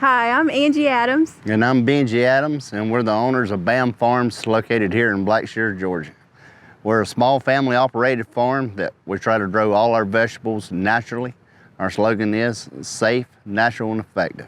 Hi, I'm Angie Adams. And I'm Benji Adams, and we're the owners of Bammm Farms located here in Blackshear, Georgia. We're a small family operated farm that we try to grow all our vegetables naturally. Our slogan is safe, natural, and effective.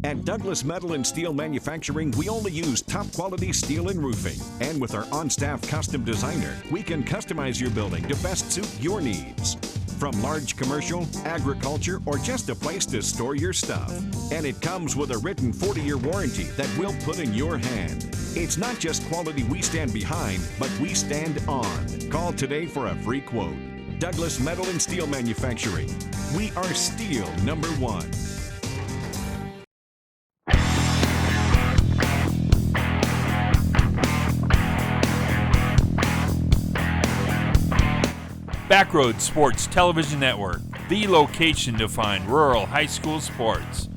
At Douglas Metal and Steel Manufacturing, we only use top quality steel and roofing. And with our on-staff custom designer, we can customize your building to best suit your needs. From large commercial, agriculture, or just a place to store your stuff. And it comes with a written 40-year warranty that we'll put in your hand. It's not just quality we stand behind, but we stand on. Call today for a free quote. Douglas Metal and Steel Manufacturing. We are steel number one. Backroad Sports Television Network, the location to find rural high school sports.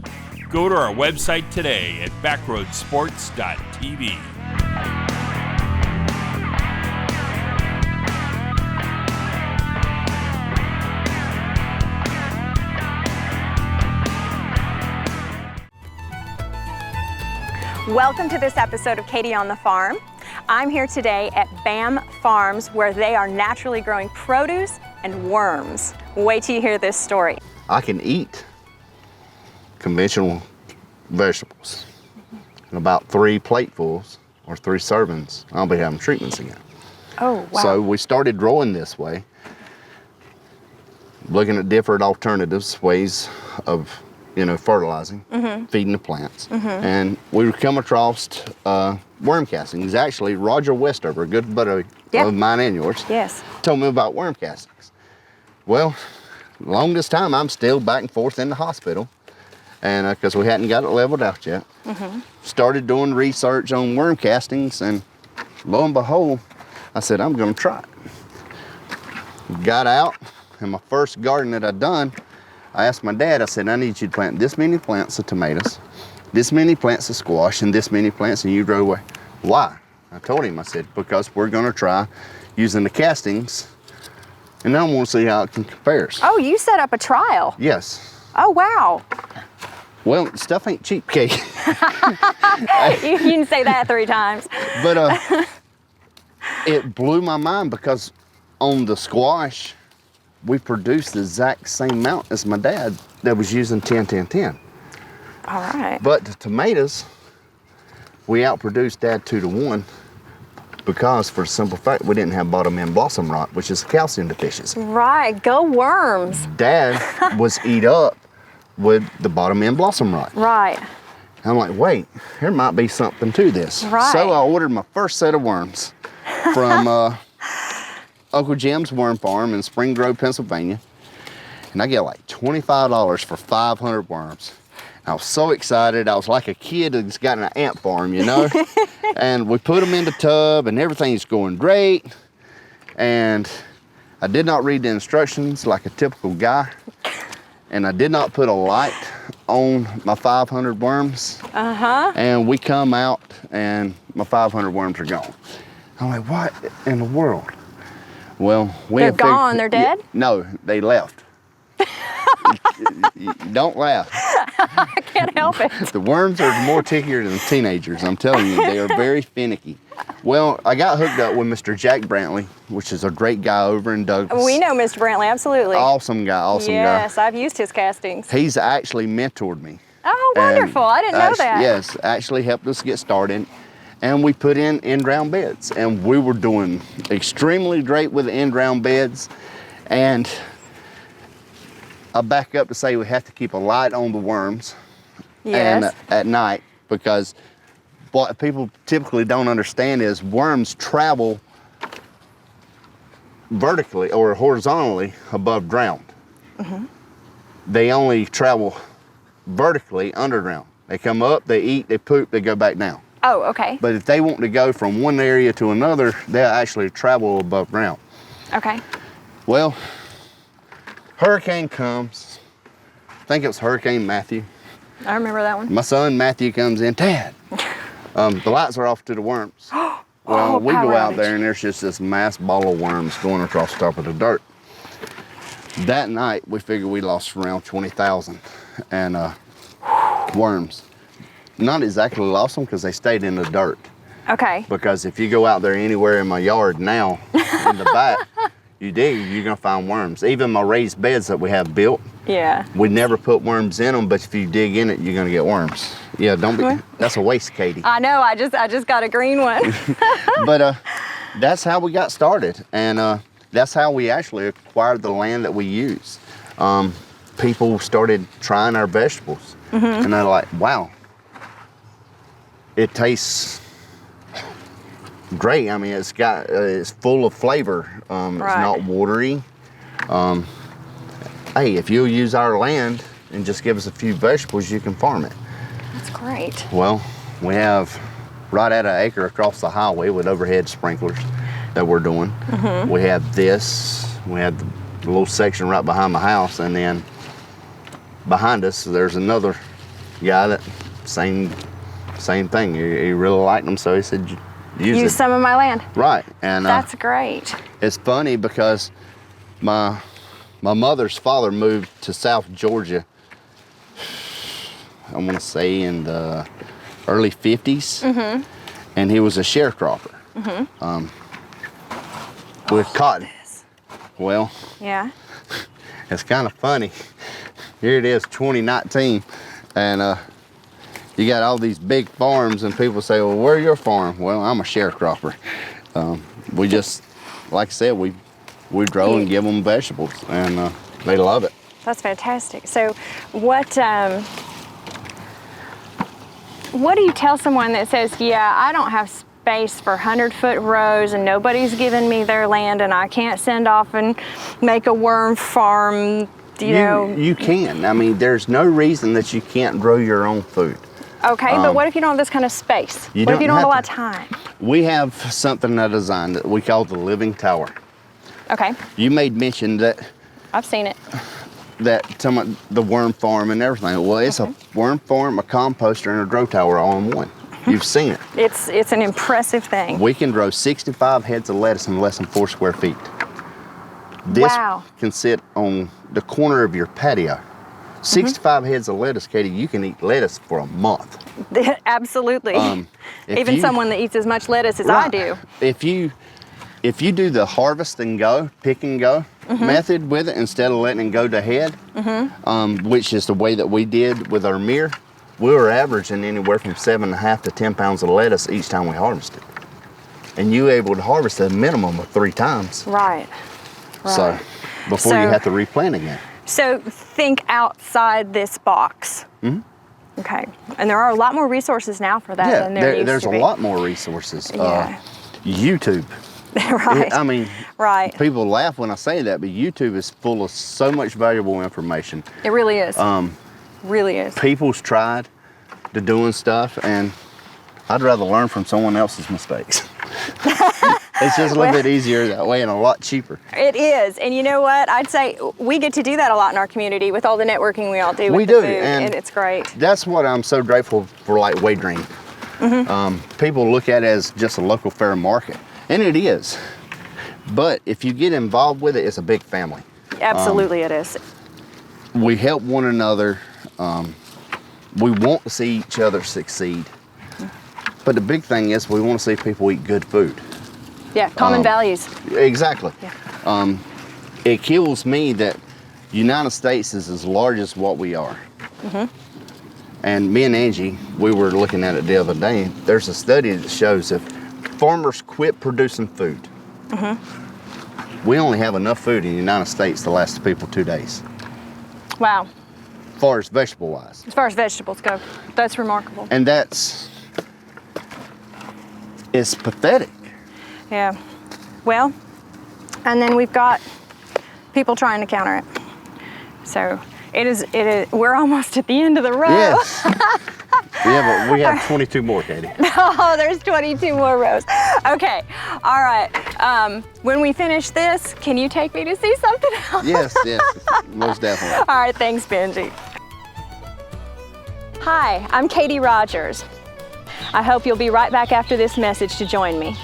Go to our website today at backroadsports.tv. Welcome to this episode of Katy on the Farm. I'm here today at Bammm Farms, where they are naturally growing produce and worms. Wait till you hear this story. I can eat conventional vegetables. In about 3 platefuls or 3 servings, I'll be having treatments again. Oh, wow. So we started growing this way, looking at different alternatives, ways of fertilizing, feeding the plants. And we come across worm castings. Actually, Roger Westover, a good buddy of mine and yours, told me about worm castings. Well, longest time I'm still back and forth in the hospital, and because we hadn't got it leveled out yet. Started doing research on worm castings, and lo and behold, I said, I'm gonna try it. Got out, and my first garden that I'd done, I asked my dad, I said, I need you to plant this many plants of tomatoes, this many plants of squash, and this many plants, and you grow away. Why? I told him, I said, because we're gonna try using the castings, and I want to see how it compares. Oh, you set up a trial? Yes. Oh, wow. Well, stuff ain't cheap, Katy. You can say that 3 times. But it blew my mind because on the squash, we produced the exact same amount as my dad that was using 10-10-10. All right. But the tomatoes, we outproduced Dad 2-to-1 because, for the simple fact, we didn't have bottom end blossom rot, which is a calcium deficiency. Right, go worms. Dad was eat up with the bottom end blossom rot. Right. I'm like, wait, there might be something to this. Right. So I ordered my first set of worms from Uncle Jim's Worm Farm in Spring Grove, Pennsylvania. And I get like $25 for 500 worms. I was so excited. I was like a kid that's got an ant farm, And we put them in the tub and everything's going great. And I did not read the instructions like a typical guy. And I did not put a light on my 500 worms. And we come out and my 500 worms are gone. I'm like, what in the world? Well, they're gone, they're dead? No, they left. Don't laugh. I can't help it. The worms are more tickier than teenagers, I'm telling you. They are very finicky. Well, I got hooked up with Mr. Jack Brantley, which is a great guy over in Douglas. We know Mr. Brantley, absolutely. Awesome guy, guy. Yes, I've used his castings. He's actually mentored me. Oh, wonderful. I didn't know that. Yes, actually helped us get started. And we put in in-ground beds. And we were doing extremely great with the in-ground beds. And I back up to say we have to keep a light on the worms. Yes. And at night, because what people typically don't understand is worms travel vertically or horizontally above ground. They only travel vertically underground. They come up, they eat, they poop, they go back down. Oh, okay. But if they want to go from one area to another, they'll actually travel above ground. Okay. Well, hurricane comes. I think it was Hurricane Matthew. I remember that one. My son Matthew comes in, Dad, the lights are off to the worms. Well, we go out there and there's just this mass ball of worms going across the top of the dirt. That night, we figured we lost around 20,000 and worms. Not exactly lost them because they stayed in the dirt. Okay. Because if you go out there anywhere in my yard now, in the back, you dig, you're gonna find worms. Even my raised beds that we have built, Yeah. we never put worms in them, but if you dig in it, you're gonna get worms. Yeah, don't be, that's a waste, Katie. I know, I just got a green one. But that's how we got started. And that's how we actually acquired the land that we use. People started trying our vegetables and they're like, wow, it tastes great. I mean, it's full of flavor. It's not watery. Hey, if you'll use our land and just give us a few vegetables, you can farm it. That's great. Well, we have right at an acre across the highway with overhead sprinklers that we're doing. We have this, we have the little section right behind my house, and then behind us there's another guy that same thing. He really liked them, so he said use some of my land. Right. And that's great. It's funny because my mother's father moved to South Georgia, I want to say in the early 50s, and he was a sharecropper with cotton. Well, yeah, it's kind of funny. Here it is, 2019, and you got all these big farms, and people say, well, where's your farm? Well, I'm a sharecropper. We just, like I said, we grow and give them vegetables, and they love it. That's fantastic. So what do you tell someone that says, yeah, I don't have space for 100-foot rows and nobody's giving me their land and I can't send off and make a worm farm, you know? You can. I mean, there's no reason that you can't grow your own food. Okay, but what if you don't have this kind of space? What if you don't have a lot of time? We have something I designed that we call the living tower. Okay. You made mention that I've seen it. Some of the worm farm and everything. Well, it's a worm farm, a composter, and a grow tower all in one. You've seen it. It's an impressive thing. We can grow 65 heads of lettuce in less than 4 square feet. This can sit on the corner of your patio. 65 heads of lettuce, Katie, you can eat lettuce for a month. Absolutely. Even someone that eats as much lettuce as I do. If you do the harvest and go, pick and go method with it instead of letting it go to head, which is the way that we did with our mirror, we were averaging anywhere from 7.5 to 10 pounds of lettuce each time we harvested. And you were able to harvest a minimum of 3 times. Right. So before you have to replant again. So think outside this box. Okay. And there are a lot more resources now for that than there used to be. There's a lot more resources. YouTube. Right. I mean, right. People laugh when I say that, but YouTube is full of so much valuable information. It really is. Really is. People's tried to doing stuff, and I'd rather learn from someone else's mistakes. It's just a little bit easier that way and a lot cheaper. It is, and you know what? I'd say we get to do that a lot in our community with all the networking we all do. We with do, the food, and and it's great. That's what I'm so grateful for, like Wade-Green. People look at it as just a local fair market, and it is. But if you get involved with it, it's a big family. Absolutely, it is. We help one another. We want to see each other succeed. But the big thing is we want to see people eat good food. Yeah, common values. Exactly. Yeah. It kills me that United States is as large as what we are. And me and Angie, we were looking at it the other day. There's a study that shows if farmers quit producing food, we only have enough food in the United States to last the people 2 days. Wow. As far as vegetable-wise. As far as vegetables go, that's remarkable. And that's, It's pathetic. Yeah. Well, and then we've got people trying to counter it. So it is, we're almost at the end of the row. Yes. Yeah, but we have 22 more, Katy. Oh, there's 22 more rows. Okay, all right. When we finish this, can you take me to see something else? Yes, yes, most definitely. All right, thanks, Benji. Hi, I'm Katy Rogers. I hope you'll be right back after this message to join me.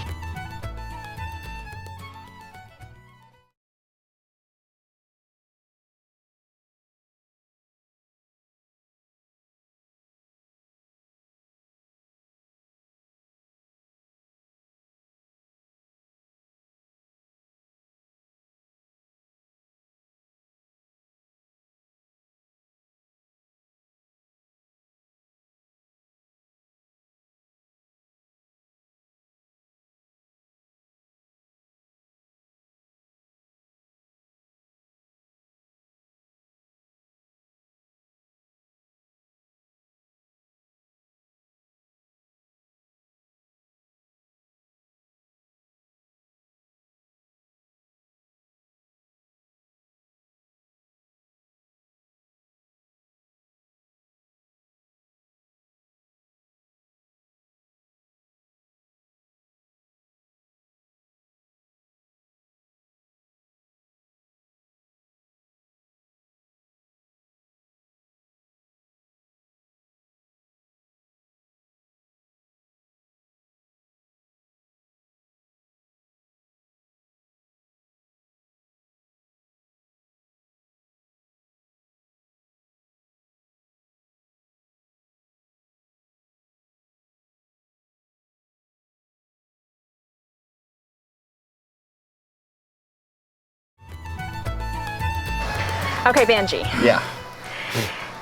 Okay, Benji. Yeah.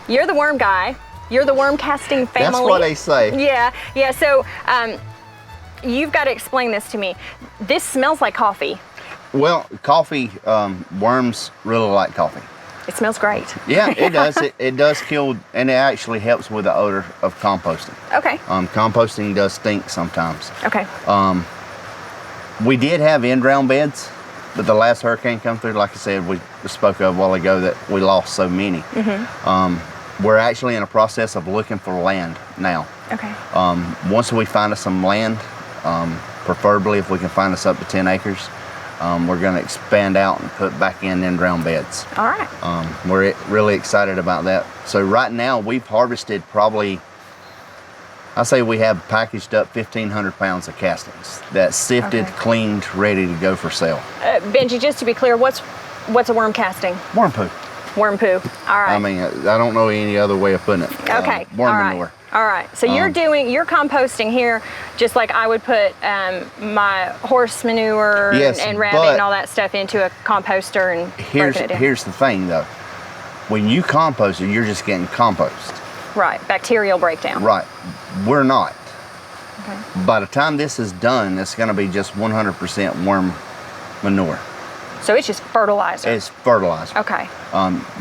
You're the worm guy. You're the worm casting family. That's what they say. Yeah. So you've got to explain this to me. This smells like coffee. Well, coffee, worms really like coffee. It smells great. Yeah, it does. It does kill, and it actually helps with the odor of composting. Okay. Composting does stink sometimes. Okay. We did have in-ground beds, but the last hurricane come through, like I said, we spoke of a while ago that we lost so many. Mm-hmm. We're actually in a process of looking for land now. Okay. Once we find us some land, preferably if we can find us up to 10 acres, we're going to expand out and put back in-ground beds. All right. We're really excited about that. So right now we've harvested probably, I say we have packaged up 1,500 pounds of castings that's sifted, cleaned, ready to go for sale. Benji, just to be clear, what's a worm casting? Worm poo. Worm poo. All right. I mean, I don't know any other way of putting it. Okay. Worm All right. manure. All right. So you're composting here just like I would put my horse manure and rabbit and all that stuff into a composter and break it down. Here's the thing though. When you compost it, you're just getting compost. Right. Bacterial breakdown. Right. We're not. Okay. By the time this is done, it's going to be just 100% worm manure. So it's just fertilizer. It's fertilizer. Okay.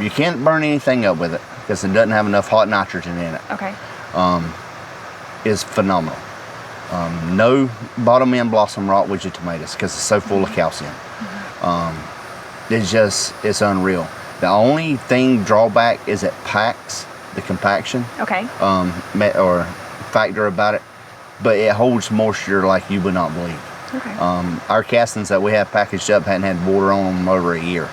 You can't burn anything up with it because it doesn't have enough hot nitrogen in it. Okay. Is phenomenal. No bottom end blossom rot with your tomatoes because it's so full of calcium. It's unreal. The only drawback is it packs, the compaction. Okay. Or factor about it, but it holds moisture like you would not believe. Okay. Our castings that we have packaged up hadn't had water on them over a year.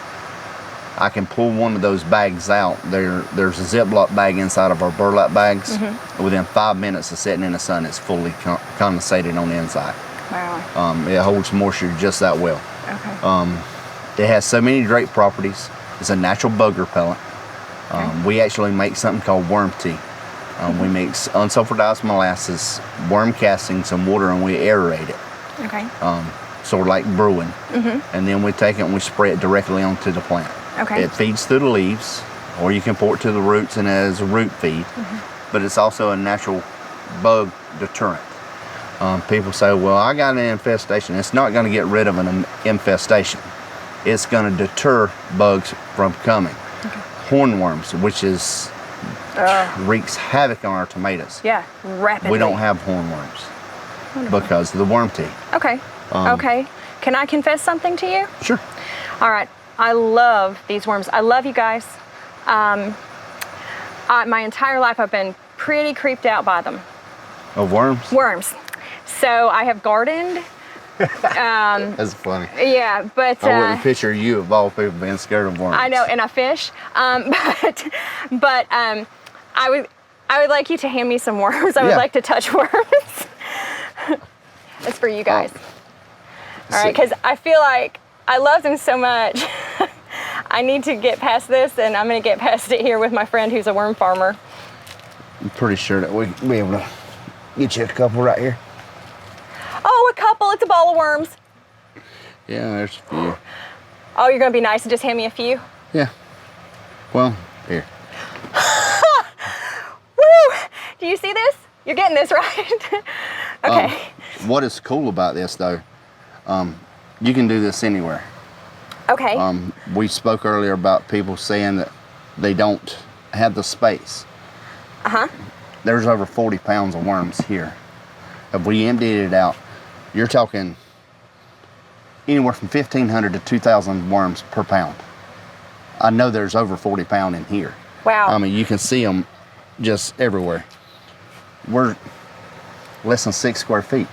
I can pull one of those bags out. There's a Ziploc bag inside of our burlap bags. Within 5 minutes of sitting in the sun, it's fully condensated on the inside. Wow. It holds moisture just that well. Okay. It has so many great properties. It's a natural bug repellent. We actually make something called worm tea. We mix unsulfurized molasses, worm castings, some water, and we aerate it. Okay. Sort of like brewing. And then we take it and we spray it directly onto the plant. Okay. It feeds through the leaves, or you can pour it to the roots and as a root feed, but it's also a natural bug deterrent. People say, well, I got an infestation. It's not going to get rid of an infestation. It's going to deter bugs from coming. Hornworms, which wreaks havoc on our tomatoes. Yeah, rapidly. We don't have hornworms. because of the worm tea. Okay. Okay. Can I confess something to you? Sure. All right. I love these worms. I love you guys. My entire life I've been pretty creeped out by them. Of worms? Worms. So I have gardened. That's funny. Yeah, but I wouldn't picture you of all people being scared of worms. I know, and I fish. But I would like you to hand me some worms. I would like to touch worms. That's for you guys. All right, because I feel like I love them so much. I need to get past this, and I'm going to get past it here with my friend who's a worm farmer. I'm pretty sure that we'll be able to get you a couple right here. Oh, a couple. It's a ball of worms. Yeah, there's a few. Oh, you're going to be nice and just hand me a few? Yeah. Well, here. Woo! Do you see this? You're getting this, right? Okay. What is cool about this, though, you can do this anywhere. Okay. We spoke earlier about people saying that they don't have the space. Uh-huh. There's over 40 pounds of worms here. If we emptied it out, you're talking anywhere from 1,500 to 2,000 worms per pound. I know there's over 40 pound in here. Wow. I mean, you can see them just everywhere. We're less than 6 square feet.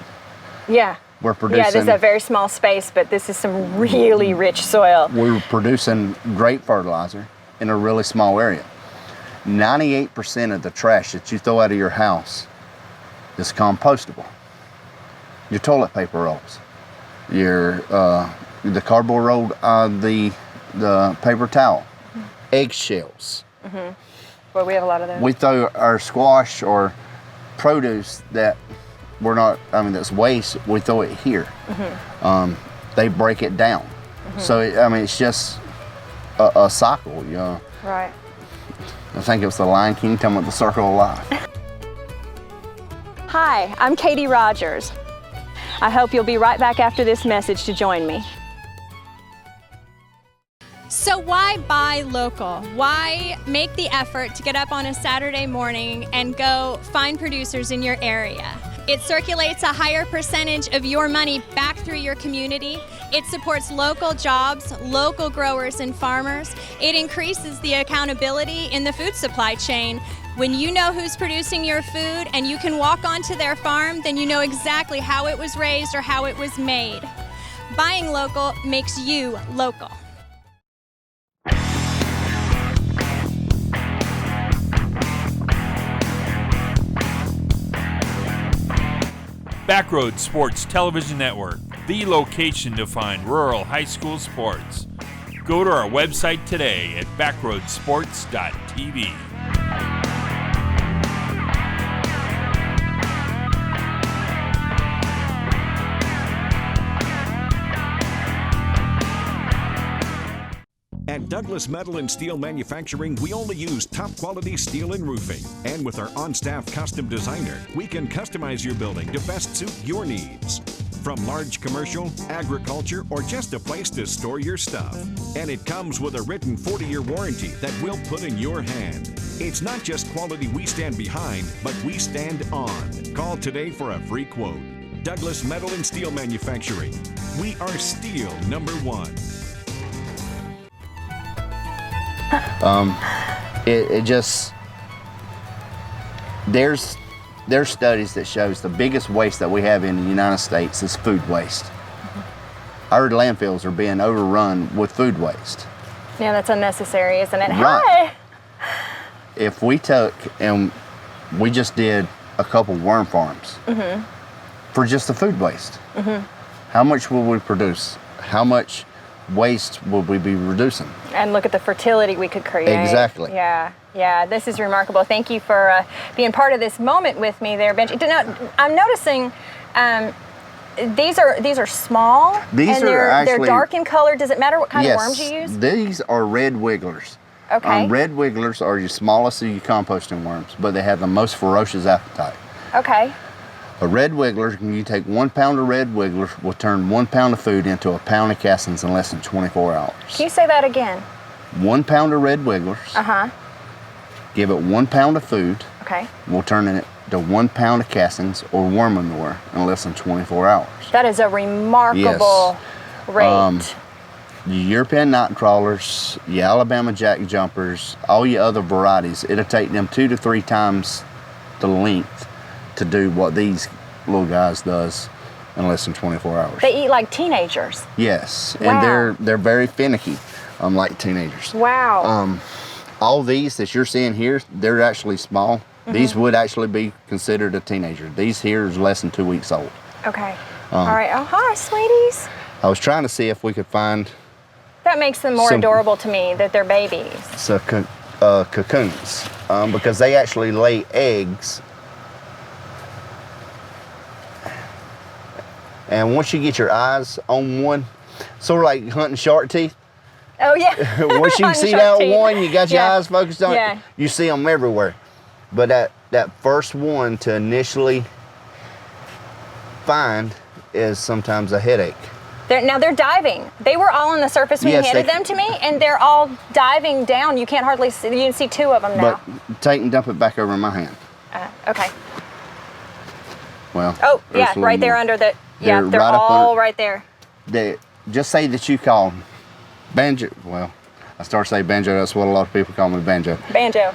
Yeah. We're producing. Yeah, this is a very small space, but this is some really rich soil. We're producing great fertilizer in a really small area. 98% of the trash that you throw out of your house is compostable. Your toilet paper rolls, your the cardboard roll, the paper towel, eggshells. Mm-hmm. Well, we have a lot of those. We throw our squash or produce that we're not, I mean, that's waste, we throw it here. Mm-hmm. They break it down. Mm-hmm. So, I mean, it's just a cycle, you know. Right. I think it was the Lion King talking about the circle of life. Hi, I'm Katy Rogers. I hope you'll be right back after this message to join me. So why buy local? Why make the effort to get up on a Saturday morning and go find producers in your area? It circulates a higher percentage of your money back through your community. It supports local jobs, local growers and farmers. It increases the accountability in the food supply chain. When you know who's producing your food and you can walk onto their farm, then you know exactly how it was raised or how it was made. Buying local makes you local. Backroad Sports Television Network, the location to find rural high school sports. Go to our website today at backroadsports.tv. At Douglas Metal and Steel Manufacturing, we only use top quality steel and roofing. And with our on-staff custom designer, we can customize your building to best suit your needs. From large commercial, agriculture, or just a place to store your stuff. And it comes with a written 40-year warranty that we'll put in your hand. It's not just quality we stand behind, but we stand on. Call today for a free quote. Douglas Metal and Steel Manufacturing. We are steel #1. It just, there's studies that shows the biggest waste that we have in the United States is food waste. Mm-hmm. Our landfills are being overrun with food waste. Yeah, that's unnecessary, isn't it? Right. Hi! If we took and we just did a couple worm farms mm-hmm. for just the food waste, mm-hmm. how much will we produce? How much waste would we be reducing? And look at the fertility we could create. Exactly. Yeah, this is remarkable. Thank you for being part of this moment with me there, Benji. I'm noticing these are small. These and are they're dark in color. Does it matter what kind of worms you use? These are red wigglers. Okay. Red wigglers are your smallest of your composting worms, but they have the most ferocious appetite. Okay. A red wiggler, you take 1 pound of red wigglers, will turn 1 pound of food into a pound of castings in less than 24 hours. Can you say that again? 1 pound of red wigglers. Uh-huh. Give it 1 pound of food. Okay. We'll turn it to 1 pound of castings or worm manure in less than 24 hours. That is a remarkable rate. Your European night crawlers, your Alabama jack jumpers, all your other varieties, it'll take them 2 to 3 times the length to do what these little guys does in less than 24 hours. They eat like teenagers. Yes, Wow. and they're very finicky, like teenagers. Wow. All these that you're seeing here, they're actually small. These would actually be considered a teenager. These here is less than 2 weeks old. Okay. All right. Oh, hi, sweeties. I was trying to see if we could find That makes them more Some- adorable to me that they're babies. some cocoons because they actually lay eggs. And once you get your eyes on one, sort of like hunting shark teeth. Oh, yeah. Once you On see Shark that Teeth. one, you got your Yeah. eyes focused on Yeah. it, you see them everywhere. But that first one to initially find is sometimes a headache. Now they're diving. They were all on the surface when Yes, you handed they- them to me, and they're all diving down. You can't hardly see. You can see 2 of them now. But take and dump it back over in my hand. Okay. Well. Oh, there's yeah, a little right there more. under the. Yeah, They're they're right up all under- right there. Just say that you call banjo. Well, I start saying banjo. That's what a lot of people call me, banjo. Banjo.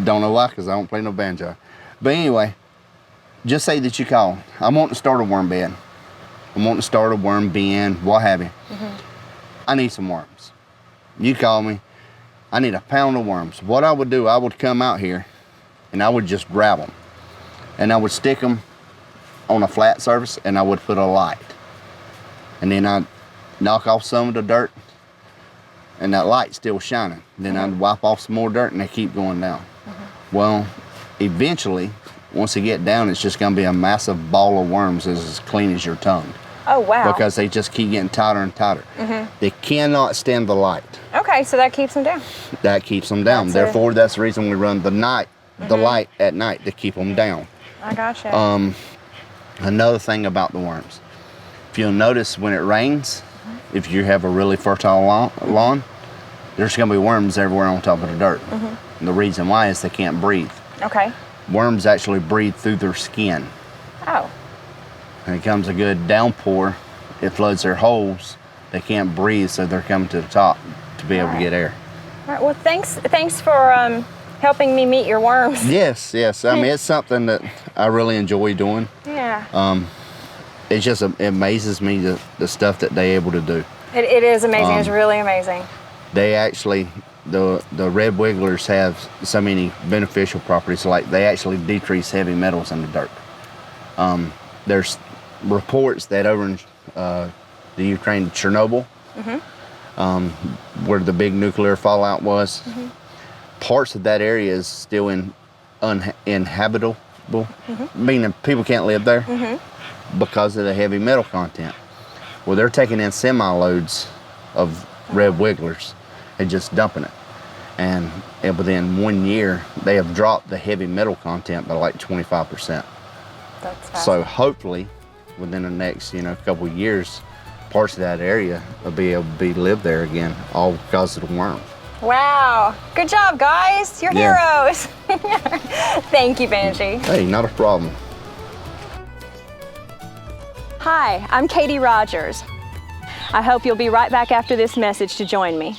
Don't know why, because I don't play no banjo. But anyway, just say that you call. I want to start a worm bed. I want to start a worm bin, what have you. I need some worms. You call me. I need a pound of worms. What I would do, I would come out here and I would just grab them. And I would stick them on a flat surface and I would put a light. And then I'd knock off some of the dirt and that light's still shining. Then I'd wipe off some more dirt and they keep going down. Well, eventually, once they get down, it's just gonna be a massive ball of worms as clean as your tongue. Oh, wow. Because they just keep getting tighter and tighter. They cannot stand the light. Okay, so that keeps them down. That keeps them down. That's Therefore, that's the reason we run the light at night to keep them down. I gotcha. Another thing about the worms, if you'll notice when it rains, if you have a really fertile lawn, there's gonna be worms everywhere on top of the dirt. And the reason why is they can't breathe. Okay. Worms actually breathe through their skin. Oh. And it comes a good downpour, it floods their holes. They can't breathe, so they're coming to the top to be able to get air. All right. Well, thanks for helping me meet your worms. Yes. I mean, it's something that I really enjoy doing. Yeah. It just it amazes me the stuff that they're able to do. It is amazing. It's really amazing. They actually, the red wigglers have so many beneficial properties, like they actually decrease heavy metals in the dirt. There's reports that over in the Ukraine, Chernobyl, where the big nuclear fallout was, parts of that area is still uninhabitable, meaning people can't live there because of the heavy metal content. Well, they're taking in semi-loads of red wigglers and just dumping it. And within 1 year, they have dropped the heavy metal content by like 25%. That's fast. So hopefully, within the next couple of years, parts of that area will be able to be lived there again, all because of the worms. Wow. Good job, guys. You're Yeah. heroes. Thank you, Banshee. Hey, not a problem. Hi, I'm Katy Rogers. I hope you'll be right back after this message to join me.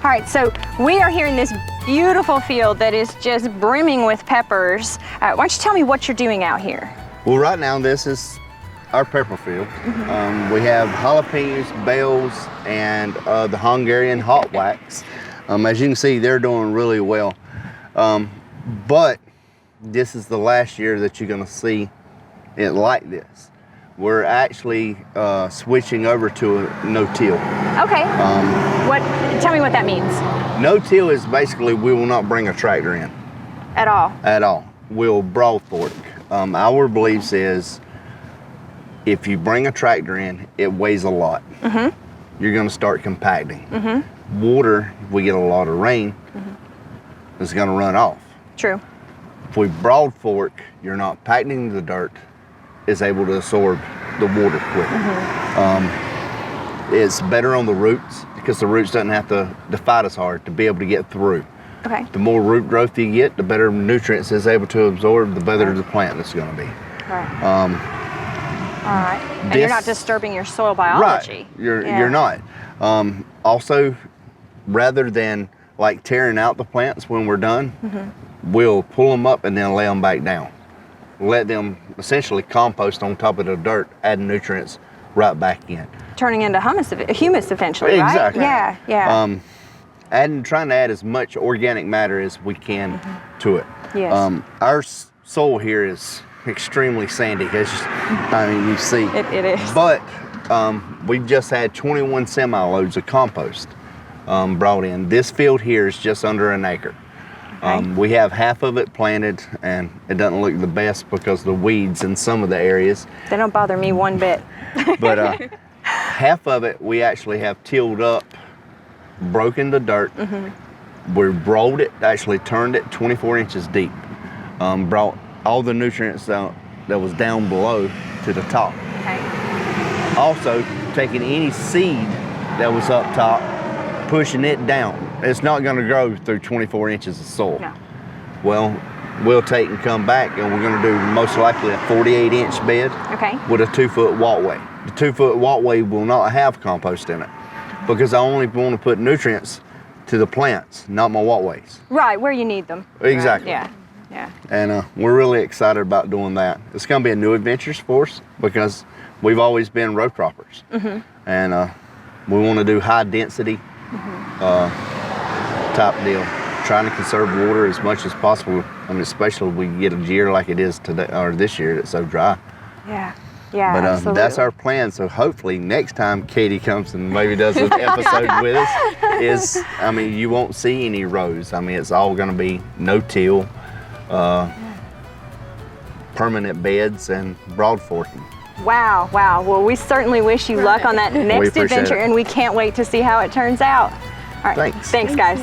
All right, so we are here in this beautiful field that is just brimming with peppers. Why don't you tell me what you're doing out here? Well, right now this is our pepper field. We have jalapenos, bells, and the Hungarian hot wax. As you can see, they're doing really well. But this is the last year that you're gonna see it like this. We're actually switching over to a no-till. Okay. Tell me what that means. No-till is basically we will not bring a tractor in. At all? At all. We'll broadfork. Our beliefs is if you bring a tractor in, it weighs a lot. You're gonna start compacting. Water, if we get a lot of rain, it's gonna run off. True. If we broad fork, you're not packing the dirt, it's able to absorb the water quicker. It's better on the roots because the roots doesn't have to fight as hard to be able to get through. Okay. The more root growth you get, the better nutrients it's able to absorb, the better the plant is gonna be. Right. All right. And you're not disturbing your soil biology. Right. You're not. Also, rather than like tearing out the plants when we're done, we'll pull them up and then lay them back down. Let them essentially compost on top of the dirt, adding nutrients right back in. Turning into humus eventually, right? Exactly. Yeah, yeah. Trying to add as much organic matter as we can to it. Yes. Our soil here is extremely sandy, you see. It is. But we've just had 21 semi-loads of compost brought in. This field here is just under an acre. Okay. We have half of it planted, and it doesn't look the best because of the weeds in some of the areas. They don't bother me one bit. But half of it we actually have tilled up, broken the dirt. We rolled it, actually turned it 24 inches deep. Brought all the nutrients out that was down below to the top. Okay. Also, taking any seed that was up top, pushing it down. It's not gonna grow through 24 inches of soil. No. Well, we'll take and come back and we're gonna do most likely a 48-inch bed with a 2-foot walkway. The 2-foot walkway will not have compost in it because I only want to put nutrients to the plants, not my walkways. Right, where you need them. Exactly. Right. Yeah. And we're really excited about doing that. It's gonna be a new adventure for us because we've always been row croppers. And we want to do high density type deal, trying to conserve water as much as possible. I mean, especially if we get a year like it is today or this year that's so dry. Yeah. Yeah. But absolutely. that's our plan. So hopefully next time Katy comes and maybe does an episode with us, you won't see any rows. It's all going to be no-till, permanent beds and broad forking. Wow, wow. Well, we certainly wish you luck on that next adventure, and we can't wait to see how it turns out. All right. Thanks. Thanks, guys.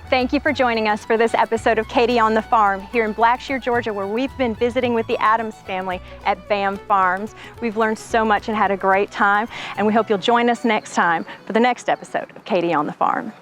Thank you for joining us for this episode of Katy on the Farm here in Blackshear, Georgia, where we've been visiting with the Adams family at Bammm Farms. We've learned so much and had a great time, and we hope you'll join us next time for the next episode of Katy on the Farm.